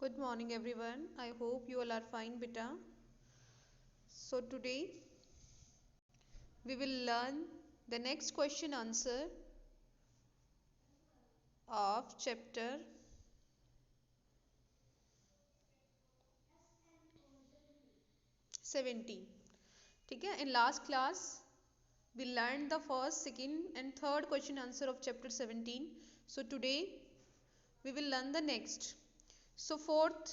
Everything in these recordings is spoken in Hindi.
Good morning everyone. I hope you all are fine beta. So today we will learn the next question answer of chapter 17. ठीक है, in last class we learned the first, second and third question answer of chapter 17. So today we will learn the next. So fourth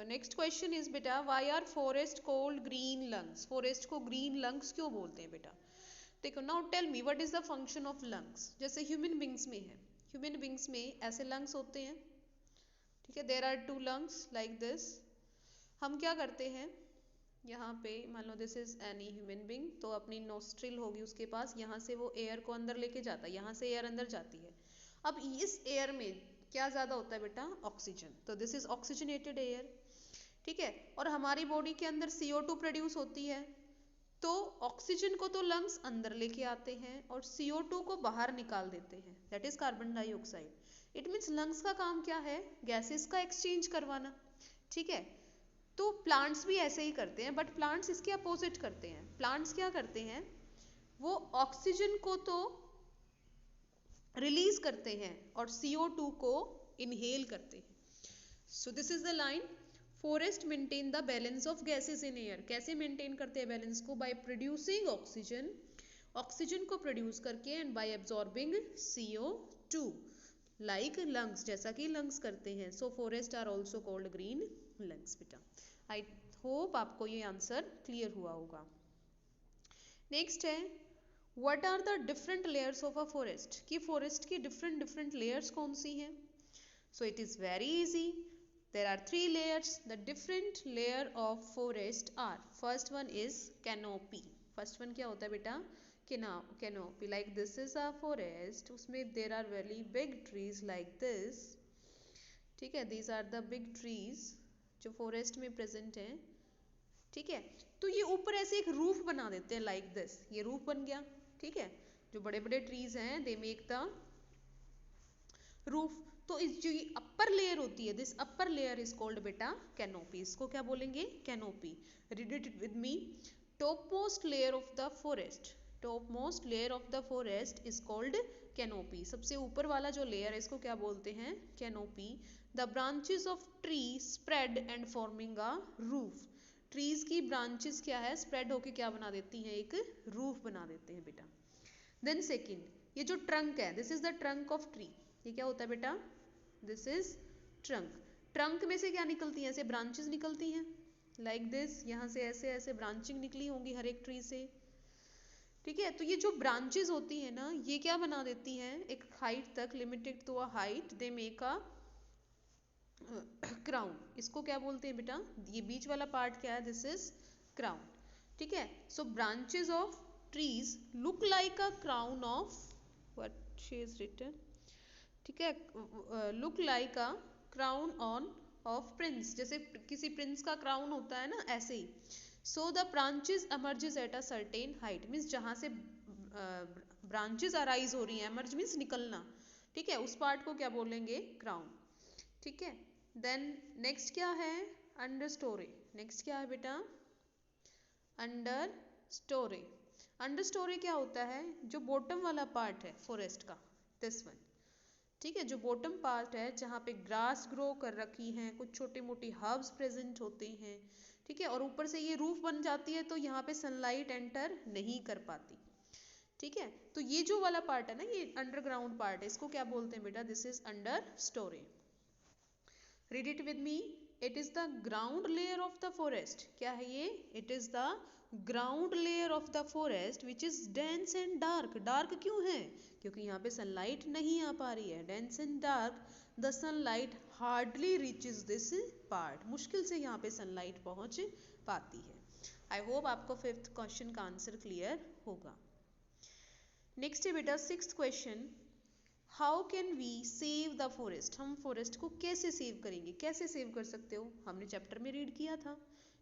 next question is बेटा why are forest called green lungs. Forest को ग्रीन लंग्स क्यों बोलते हैं बेटा? देखो now tell me what is the function of lungs. जैसे ह्यूमन बींग्स में है, ह्यूमन बींग्स में ऐसे लंग्स होते हैं. ठीक है, there are two lungs like this. हम क्या करते हैं, यहाँ पे मान लो this is any human being, तो अपनी नोस्ट्रिल होगी उसके पास, यहाँ से वो एयर को अंदर लेके जाता है, यहाँ से एयर अंदर जाती है. अब इस एयर में क्या ज्यादा होता है बेटा? ऑक्सीजन. तो दिस इज ऑक्सीजनेटेड एयर. ठीक है, और हमारी बॉडी के अंदर CO2 प्रोड्यूस होती है. तो ऑक्सीजन को तो लंग्स अंदर लेके आते हैं और CO2 को बाहर निकाल देते हैं, that is carbon dioxide. It means lungs का काम क्या है? गैसेस का एक्सचेंज करवाना. ठीक है, तो प्लांट्स भी ऐसे ही करते हैं, बट प्लांट्स इसके अपोजिट करते हैं. प्लांट्स क्या करते हैं, वो ऑक्सीजन को तो रिलीज करते हैं और CO2 को इनहेल करते हैं. So this is the line. Forest maintain the balance of gases in air. कैसे मेंटेन करते हैं बैलेंस को? बाय प्रोड्यूसिंग ऑक्सीजन, ऑक्सीजन को प्रोड्यूस करके, and by absorbing CO2 like lungs, जैसा कि लंग्स करते हैं. So forest are also called green lungs बेटा. आई होप आपको ये आंसर क्लियर हुआ होगा. नेक्स्ट है what are the different layers of a forest. कि फॉरेस्ट की डिफरेंट डिफरेंट लेयर्स कौन सी हैं? So it is very easy. There are three layers. The different layer of forest are, first one is canopy. First one क्या होता है बेटा? Canopy. Like this is a forest. उसमें there are very big trees like this. ठीक है, these are the big trees जो forest में present हैं. ठीक है, तो ये ऊपर ऐसे एक रूफ बना देते हैं like this. ये रूफ बन गया. ठीक है, जो बड़े बड़े trees हैं they make the रूफ. तो इस जो ये अपर लेयर होती है, this upper layer is called बेटा कैनोपी. इसको क्या बोलेंगे? Canopy. Read it with me. Top most layer of the forest, top most layer of the forest is called canopy. सबसे ऊपर वाला जो लेयर है इसको क्या बोलते हैं? Canopy. The branches of tree spread and forming a roof. Trees की ब्रांचेस क्या है? स्प्रेड होके क्या बना देती हैं? एक रूफ बना देते हैं बेटा. देन सेकेंड, ये जो ट्रंक है, this is the trunk of tree. ये क्या होता है बेटा? This is trunk. ट्रंक में से क्या निकलती है? ऐसे ब्रांचेस निकलती हैं लाइक दिस. यहाँ से ऐसे ऐसे ब्रांचिंग निकली होंगी हर एक ट्री से. ठीक है, तो ये जो ब्रांचेस होती है ना, ये क्या बना देती हैं? एक हाइट तक, limited to a height, they make a crown. इसको क्या बोलते हैं बेटा? ये बीच वाला पार्ट क्या है? This is crown. ठीक है, so branches of trees look like a crown of what she is written. ठीक है, look like a crown on of prince. जैसे किसी प्रिंस का क्राउन होता है ना, ऐसे ही. So the branches emerges at a certain height. Means जहाँ से ब्रांचेस अराइज हो रही हैं, एमर्ज मीन्स निकलना. ठीक है, उस पार्ट को क्या बोलेंगे? क्राउन. ठीक है, देन नेक्स्ट क्या है? Under story. नेक्स्ट क्या है बेटा? Under story. अंडर स्टोरी क्या होता है? जो बॉटम वाला पार्ट है फॉरेस्ट का, दिस वन. ठीक है, जो बॉटम पार्ट है जहाँ पे ग्रास ग्रो कर रखी हैं, कुछ छोटी मोटी हर्ब्स प्रेजेंट होते हैं. ठीक है, और ऊपर से ये रूफ बन जाती है, तो यहाँ पे सनलाइट एंटर नहीं कर पाती. ठीक है, तो ये जो वाला पार्ट है ना, ये अंडरग्राउंड पार्ट है, इसको क्या बोलते हैं बेटा? This is under story. Read it with me. It is the ground layer of the forest. क्या है ये? It is the ground layer of the forest which is dense and dark. Dark क्यों है? क्योंकि यहाँ पे सनलाइट नहीं आ पा रही है. Dense and dark, the sunlight hardly reaches this part. मुश्किल से यहाँ पे सनलाइट पहुंच पाती है. आई होप आपको फिफ्थ क्वेश्चन का आंसर क्लियर होगा. नेक्स्ट है बेटा sixth question. How can we save the forest. हम फॉरेस्ट को कैसे सेव करेंगे? कैसे सेव कर सकते हो? हमने चैप्टर में रीड किया था.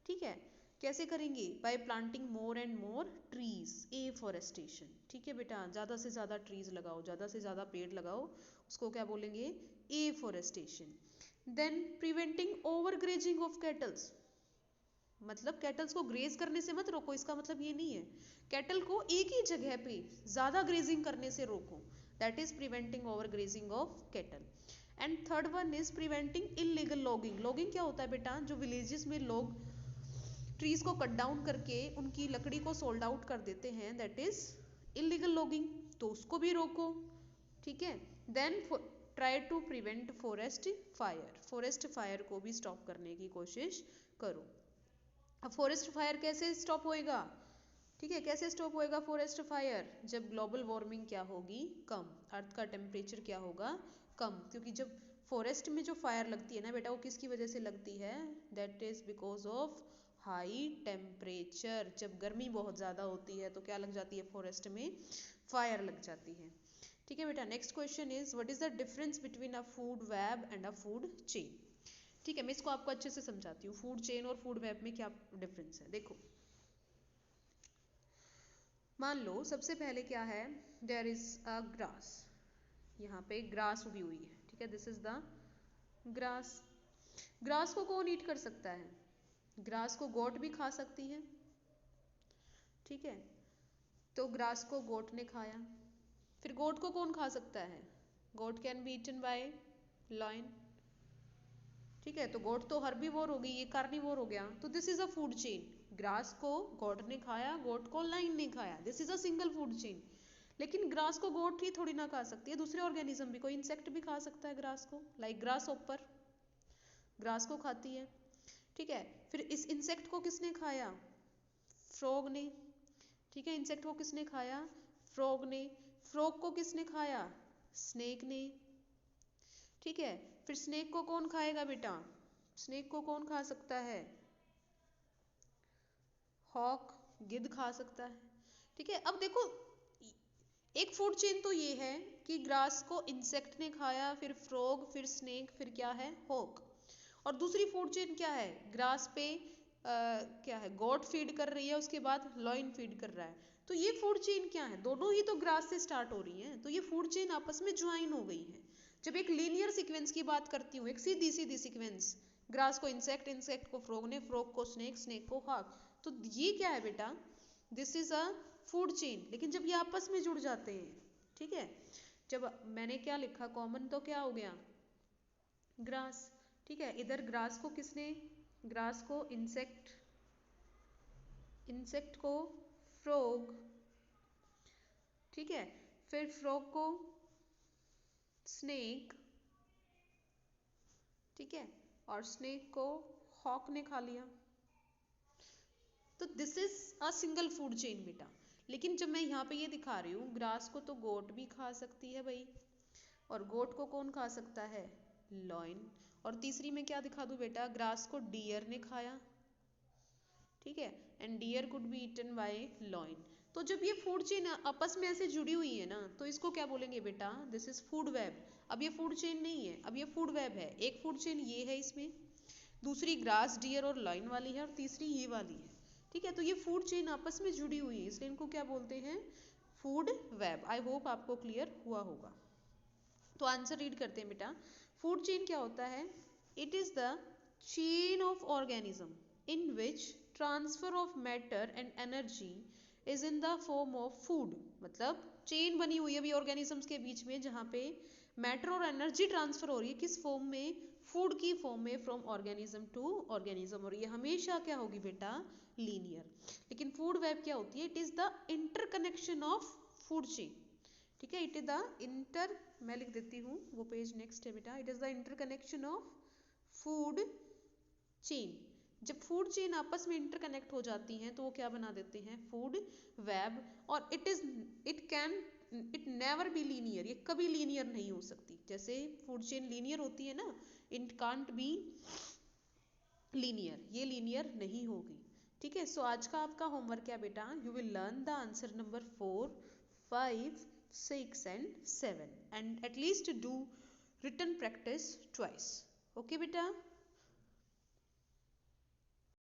ठीक है, कैसे करेंगे? Bye planting more and more trees. Afforestation. ठीक है बेटा, ज़्यादा से ज़्यादा ट्रीज लगाओ, ज़्यादा से ज़्यादा पेड़ लगाओ, उसको क्या बोलेंगे? Afforestation. Then preventing over grazing of cattles, मतलब कैटल्स को ग्रेज करने से मत रोको, इसका मतलब ये नहीं है कैटल को एक ही जगह पे ज्यादा ग्रेजिंग करने से रोको, that is preventing over grazing of cattle. And third one is preventing illegal logging. Logging क्या होता है बेटा, जो विलेजेस में लोग ट्रीज को कट डाउन करके उनकी लकड़ी को सोल्ड आउट कर देते हैं, दैट इज इलीगल लॉगिंग, तो उसको भी रोको, ठीक है। Then try to prevent forest fire, forest fire को भी स्टॉप करने की कोशिश करो। अब फॉरेस्ट फायर कैसे स्टॉप होएगा, ठीक है, कैसे स्टॉप होएगा फॉरेस्ट फायर, जब ग्लोबल वार्मिंग क्या होगी, कम, अर्थ का टेम्परेचर क्या होगा, कम, क्योंकि जब फॉरेस्ट में जो फायर लगती है ना बेटा, वो किसकी वजह से लगती है, that is because of high temperature. जब गर्मी बहुत ज़्यादा होती है तो क्या लग जाती है, फॉरेस्ट में फायर लग जाती है, ठीक है बेटा। Next question is what is the difference between a food web and a food chain, ठीक है, मैं इसको आपको अच्छे से समझाती हूँ, फूड चेन और फूड वेब में क्या डिफरेंस है। देखो मान लो सबसे पहले क्या है, देयर इज अ ग्रास, यहाँ पे ग्रास उगी हुई है, ठीक है, this is the grass. Grass को कौन ईट कर सकता है, ग्रास को गोट भी खा सकती है, ठीक है, तो ग्रास को गोट ने खाया, फिर गोट को कौन खा सकता है, goat can be eaten by lion, ठीक है, तो गोट तो हर्बीवोर हो गई, ये कार्निवोर हो गया, तो this is a food chain, grass को गोट ने खाया, गोट को लाइन ने खाया, this is a single food chain. लेकिन ग्रास को गोट ही थोड़ी ना खा सकती है, दूसरे ऑर्गेनिज्म भी, कोई इंसेक्ट भी खा सकता है ग्रास को, लाइक ग्रास ओपर ग्रास को खाती है, ठीक है। फिर इस इंसेक्ट को किसने खाया, फ्रॉग ने, ठीक है, इंसेक्ट को किसने खाया, फ्रॉग ने, फ्रॉग को किसने खाया, स्नेक ने, ठीक है। फिर स्नेक को कौन खाएगा बेटा, स्नेक को कौन खा सकता है, हॉक, गिद्ध खा सकता है, ठीक है। अब देखो एक फूड चेन तो ये है कि ग्रास को इंसेक्ट ने खाया, फिर फ्रॉग, फिर स्नेक, फिर क्या है, हॉक। और दूसरी फूड चेन क्या है, ग्रास पे क्या है, गोट फीड कर रही है, उसके बाद लॉइन फीड कर रहा है, तो ये फूड चेन क्या है, दोनों ही तो ग्रास से स्टार्ट हो रही हैं, तो ये फूड चेन आपस में ज्वाइन हो गई है। जब एक लीनियर सीक्वेंस की बात करती हूँ, एक सीधी सीधी सीक्वेंस, ग्रास को इंसेक्ट, इंसेक्ट को फ्रॉग ने, फ्रॉग को स्नेक, स्नेक को हॉक, तो ये क्या है बेटा, this is a food chain. लेकिन जब ये आपस में जुड़ जाते हैं, ठीक है, जब मैंने क्या लिखा कॉमन, तो क्या हो गया, ग्रास, ठीक है, इधर ग्रास को किसने, ग्रास को इंसेक्ट, इंसेक्ट को फ्रॉग, ठीक है, फिर फ्रॉग को स्नेक, ठीक है, और स्नेक को हॉक ने खा लिया, तो this is a single food chain बेटा। लेकिन जब मैं यहाँ पे ये दिखा रही हूँ, ग्रास को तो गोट भी खा सकती है भाई, और गोट को कौन खा सकता है, लॉइन, और तीसरी में क्या दिखा दूँ बेटा, ग्रास को डियर ने खाया, ठीक है, and deer could be eaten by lion. तो जब ये फूड चेन आपस में ऐसे जुड़ी हुई है ना, तो इसको क्या बोलेंगे बेटा, दिस इज फूड वेब। अब ये फूड चेन नहीं है, अब ये फूड वेब है, एक फूड चेन ये है इसमें, दूसरी ग्रास, डियर और लॉइन वाली है, और तीसरी ये वाली है, ठीक है, तो ये फूड चेन आपस में जुड़ी हुई है, इसलिए इनको क्या बोलते हैं, फूड वेब। आई होप आपको क्लियर हुआ होगा। तो आंसर रीड करते हैं बेटा, फूड चेन क्या होता है, it is the chain of organism in which transfer of matter and energy is in the form of food, मतलब चेन बनी हुई है अभी ऑर्गेनिजम्स के बीच में, जहाँ पे मैटर और एनर्जी ट्रांसफर हो रही है, किस फॉर्म में, फूड की फॉर्म में, फ्रॉम ऑर्गेनिज्म टू ऑर्गेनिज्म, और ये हमेशा क्या होगी बेटा, लीनियर। लेकिन फूड वेब क्या होती है, it is the interconnection of food chain, ठीक है, इट इज द इंटर, मैं लिख देती हूँ, वो पेज नेक्स्ट है बेटा, it is the interconnection of food chain. जब फूड चेन आपस में इंटरकनेक्ट हो जाती हैं तो वो क्या बना देते हैं, फूड वेब। और इट नेवर बी लीनियर, ये कभी लीनियर नहीं हो सकती, जैसे फूड चेन लीनियर होती है ना, इट कांट बी लीनियर, ये लीनियर नहीं होगी, ठीक है। सो आज का आपका होमवर्क क्या बेटा, you will learn the answer number 4, 5, 6 and 7 and at least do written practice twice, okay बेटा।